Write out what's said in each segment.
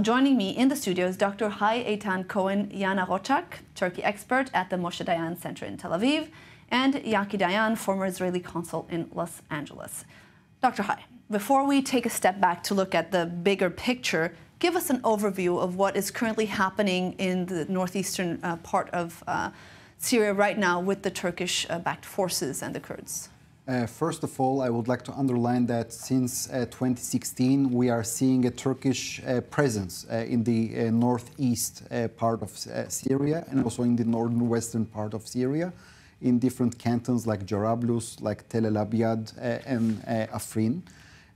Joining me in the studio is Dr. Eytan Cohen, Yanarocak, Turkey expert at the Moshe Dayan Center in Tel Aviv, and Yaki Dayan, former Israeli consul in Los Angeles. Dr. Hay, before we take a step back to look at the bigger picture, give us an overview of what is currently happening in the northeastern part of Syria right now with the Turkish-backed forces and the Kurds. First of all, I would like to underline that since 2016, we are seeing a Turkish presence in the northeast part of Syria and also in the northwestern part of Syria in different cantons like Jarablus, like Tel El Abyad and Afrin.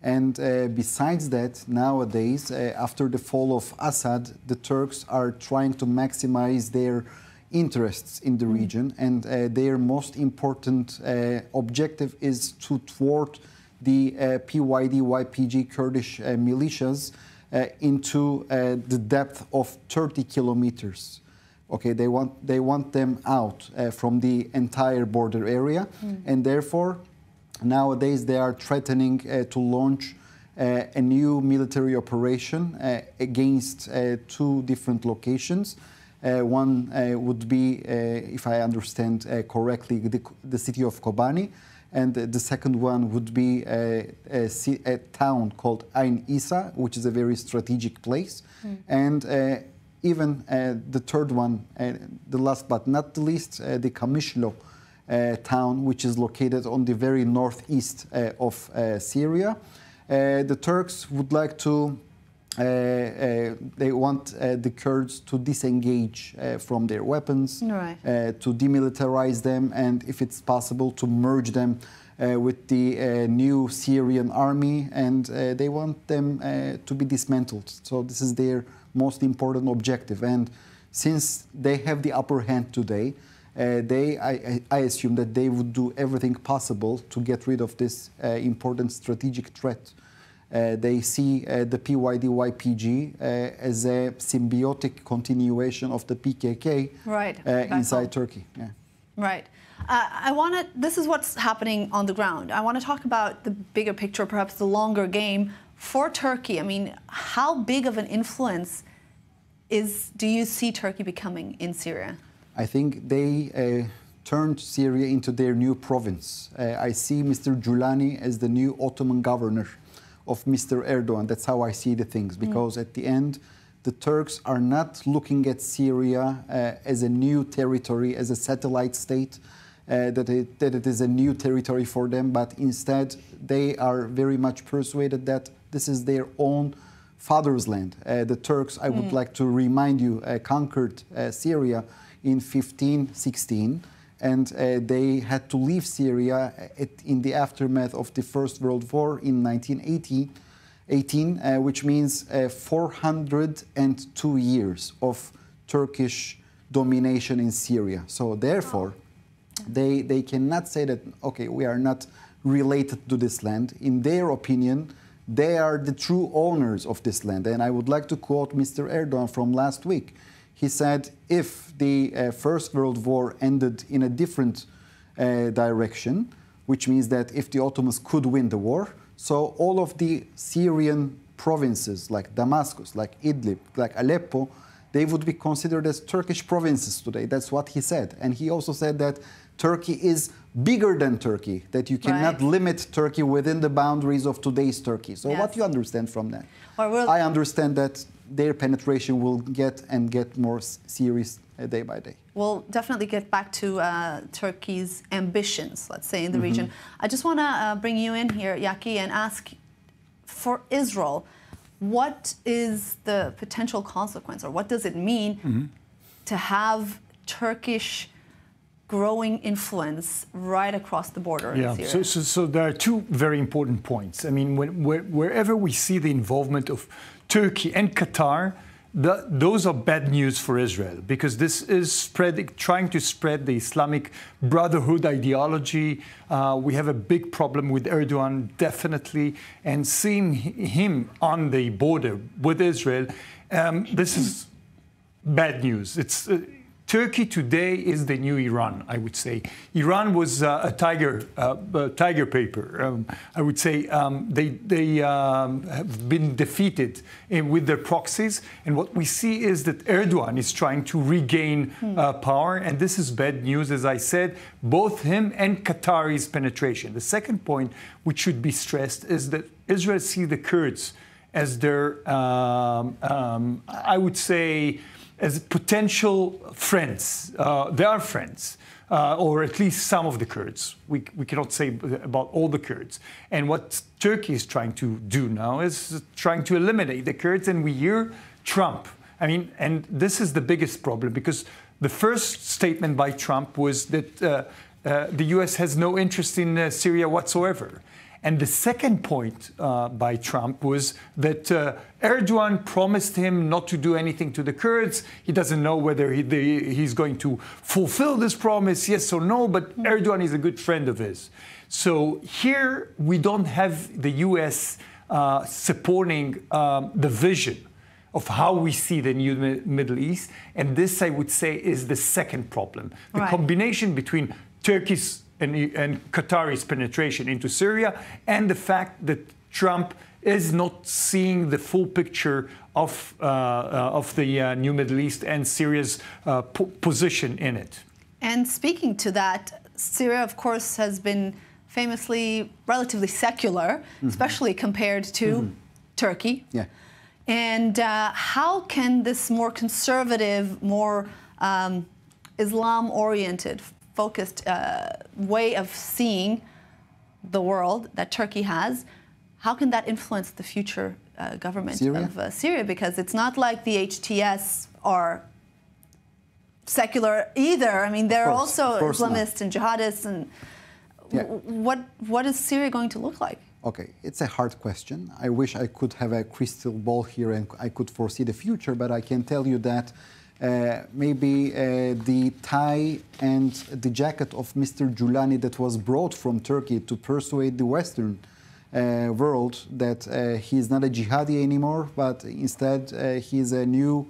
And besides that, nowadays, after the fall of Assad, the Turks are trying to maximize their interests in the region, and their most important objective is to thwart the PYD-YPG Kurdish militias into the depth of 30 kilometers. Okay, they want them out from the entire border area, and therefore nowadays they are threatening to launch a new military operation against two different locations. One would be, if I understand correctly, the city of Kobani, and the second one would be a town called Ain Issa, which is a very strategic place. And even the third one, the last but not the least, the Kamishlo town, which is located on the very northeast of Syria. The Turks would like to they want the Kurds to disengage from their weapons, right, to demilitarize them, and if it's possible, to merge them with the new Syrian army, and they want them to be dismantled. So this is their most important objective. And since they have the upper hand today, I assume that they would do everything possible to get rid of this important strategic threat. They see the PYD-YPG as a symbiotic continuation of the PKK inside Turkey. Yeah. Right. This is what's happening on the ground. I want to talk about the bigger picture, perhaps the longer game for Turkey. I mean, how big of an influence do you see Turkey becoming in Syria? I think they turned Syria into their new province. I see Mr. Julani as the new Ottoman governor of Mr. Erdogan. That's how I see the things, because at the end, the Turks are not looking at Syria as a new territory, as a satellite state, that it is a new territory for them, but instead they are very much persuaded that this is their own father's land. The Turks, I would like to remind you, conquered Syria in 1516. And they had to leave Syria in the aftermath of the First World War in 1918, which means 402 years of Turkish domination in Syria. So therefore, they cannot say that, okay, we are not related to this land. In their opinion, they are the true owners of this land. And I would like to quote Mr. Erdogan from last week. He said, if the First World War ended in a different direction, which means that if the Ottomans could win the war, so all of the Syrian provinces like Damascus, like Idlib, like Aleppo, they would be considered as Turkish provinces today. That's what he said. And he also said that Turkey is bigger than Turkey, that you cannot limit Turkey within the boundaries of today's Turkey. So what do you understand from that? I understand that their penetration will get more serious day by day. We'll definitely get back to Turkey's ambitions, let's say, in the region. I just want to bring you in here, Yaki, and ask, for Israel, what is the potential consequence, or what does it mean to have Turkish growing influence right across the border in Syria? So there are two very important points. I mean, wherever we see the involvement of Turkey and Qatar, those are bad news for Israel, because this is trying to spread the Islamic Brotherhood ideology. We have a big problem with Erdogan, definitely, and seeing him on the border with Israel, this is bad news. Turkey today is the new Iran, I would say. Iran was a tiger paper. I would say they have been defeated with their proxies. And what we see is that Erdogan is trying to regain power. And this is bad news, as I said, both him and Qatari's penetration. The second point which should be stressed is that Israel sees the Kurds as their, I would say, as potential friends. They are friends, or at least some of the Kurds. We cannot say about all the Kurds. And what Turkey is trying to do now is trying to eliminate the Kurds. And we hear Trump. I mean, and this is the biggest problem, because the first statement by Trump was that the US has no interest in Syria whatsoever. And the second point by Trump was that Erdogan promised him not to do anything to the Kurds. He doesn't know whether he's going to fulfill this promise, yes or no, but Erdogan is a good friend of his. So here we don't have the US supporting the vision of how we see the new Middle East. And this, I would say, is the second problem. The combination between Turkey's and Qatari's penetration into Syria, and the fact that Trump is not seeing the full picture of the new Middle East and Syria's position in it. And speaking to that, Syria, of course, has been famously relatively secular, especially compared to Turkey. Yeah. And how can this more conservative, more Islam-oriented, focused way of seeing the world that Turkey has, how can that influence the future government of Syria? Because it's not like the HTS are secular either. I mean, they're also Islamists and jihadists. And what is Syria going to look like? Okay, it's a hard question. I wish I could have a crystal ball here and I could foresee the future, but I can tell you that maybe the tie and the jacket of Mr. Giuliani that was brought from Turkey to persuade the Western world that he is not a jihadi anymore, but instead he is a new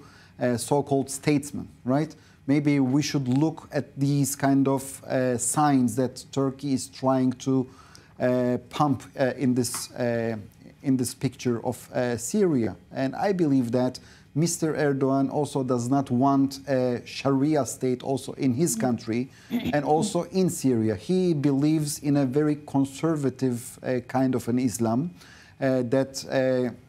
so-called statesman, right? Maybe we should look at these kind of signs that Turkey is trying to pump in this picture of Syria. And I believe that Mr. Erdogan also does not want a Sharia state also in his country and also in Syria. He believes in a very conservative kind of an Islam that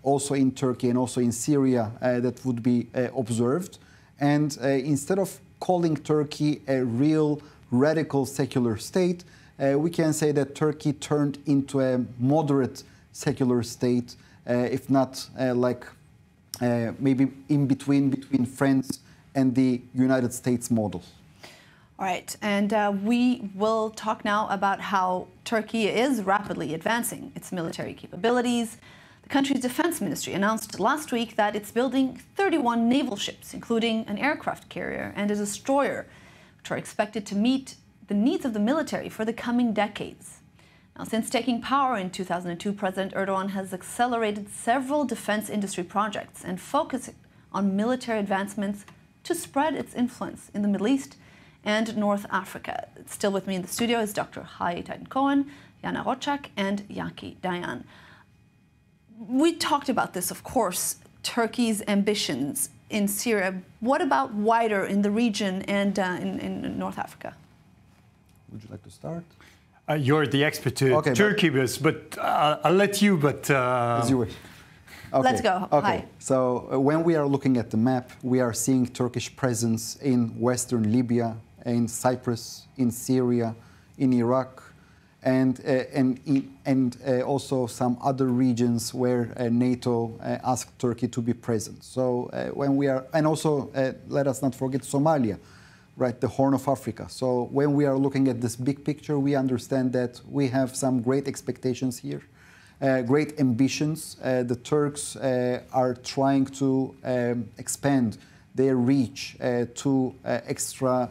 also in Turkey and also in Syria that would be observed. And instead of calling Turkey a real radical secular state, we can say that Turkey turned into a moderate secular state, if not like maybe in between France and the United States model. All right, and we will talk now about how Turkey is rapidly advancing its military capabilities. The country's defense ministry announced last week that it's building 31 naval ships, including an aircraft carrier and a destroyer, which are expected to meet the needs of the military for the coming decades. Now, since taking power in 2002, President Erdogan has accelerated several defense industry projects and focused on military advancements to spread its influence in the Middle East and North Africa. Still with me in the studio is Dr. Eytan Cohen, Yanarocak, and Yaki Dayan. We talked about this, of course, Turkey's ambitions in Syria. What about wider in the region and in North Africa? Would you like to start? You're the expert to Turkey, but I'll let you. But as you wish. Okay. Let's go. Okay. Hi. So when we are looking at the map, we are seeing Turkish presence in Western Libya, in Cyprus, in Syria, in Iraq, and also some other regions where NATO asked Turkey to be present. So when we are, and also let us not forget Somalia. Right, the Horn of Africa. So when we are looking at this big picture, we understand that we have some great expectations here, great ambitions. The Turks are trying to expand their reach to extra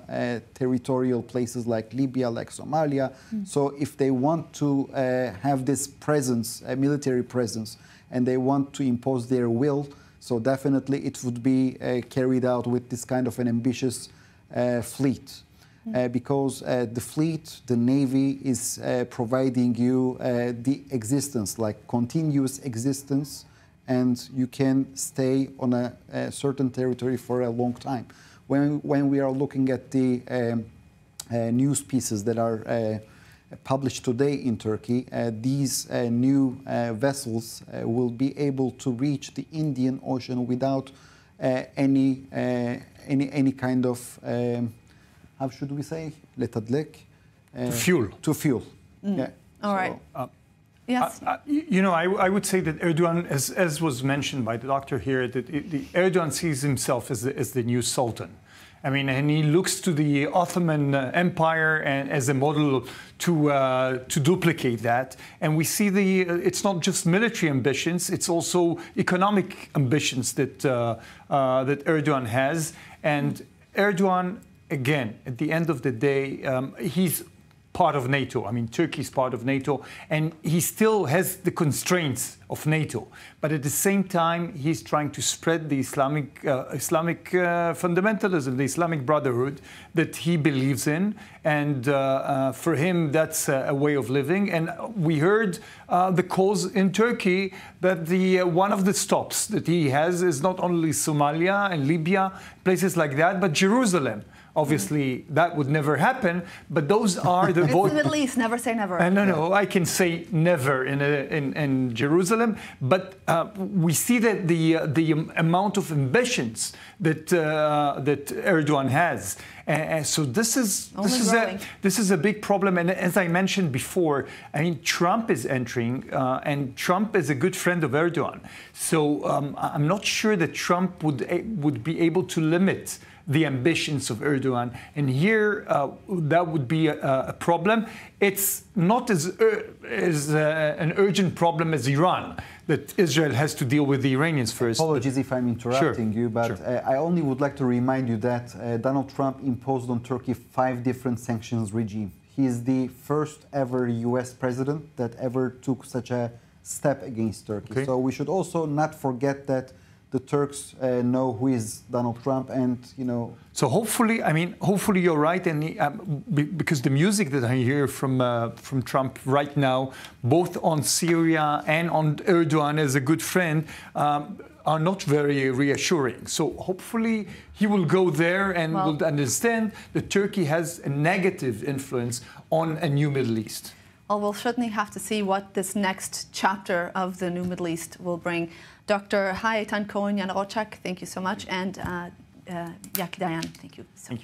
territorial places like Libya, like Somalia. So if they want to have this presence, a military presence, and they want to impose their will, so definitely it would be carried out with this kind of an ambitious fleet. Because the fleet, the Navy, is providing you the existence, like continuous existence, and you can stay on a certain territory for a long time. When we are looking at the news pieces that are published today in Turkey, these new vessels will be able to reach the Indian Ocean without any kind of how should we say? To fuel. To fuel. Yeah. All right. Yes. You know, I would say that Erdogan, as was mentioned by the doctor here, that Erdogan sees himself as the new sultan. I mean, and he looks to the Ottoman Empire and as a model to duplicate that. And we see it's not just military ambitions; it's also economic ambitions that that Erdogan has. And Erdogan, again, at the end of the day, he's part of NATO. I mean, Turkey is part of NATO, and he still has the constraints of NATO. But at the same time, he's trying to spread the Islamic fundamentalism, the Islamic Brotherhood that he believes in. And for him, that's a way of living. And we heard the calls in Turkey that one of the stops that he has is not only Somalia and Libya, places like that, but Jerusalem. Obviously, that would never happen, but those are the... It's the Middle East, never say never. No, I can say never in Jerusalem, but we see that the amount of ambitions that Erdogan has. So this is a big problem. And as I mentioned before, I mean, Trump is entering, and Trump is a good friend of Erdogan. So I'm not sure that Trump would be able to limit the ambitions of Erdogan. And here, that would be a problem. It's not as an urgent problem as Iran, that Israel has to deal with the Iranians first. Apologies if I'm interrupting you, but I only would like to remind you that Donald Trump imposed on Turkey 5 different sanctions regime. He is the first ever US president that ever took such a step against Turkey. Okay. So we should also not forget that the Turks know who is Donald Trump, and you know. So hopefully, I mean, hopefully you're right, and because the music that I hear from Trump right now, both on Syria and on Erdogan as a good friend, are not very reassuring. So hopefully he will go there and will understand that Turkey has a negative influence on a new Middle East. Well, we'll certainly have to see what this next chapter of the new Middle East will bring. Dr. Eytan Cohen, Yanarocak, thank you so much, and Yaki Dayan, thank you so much.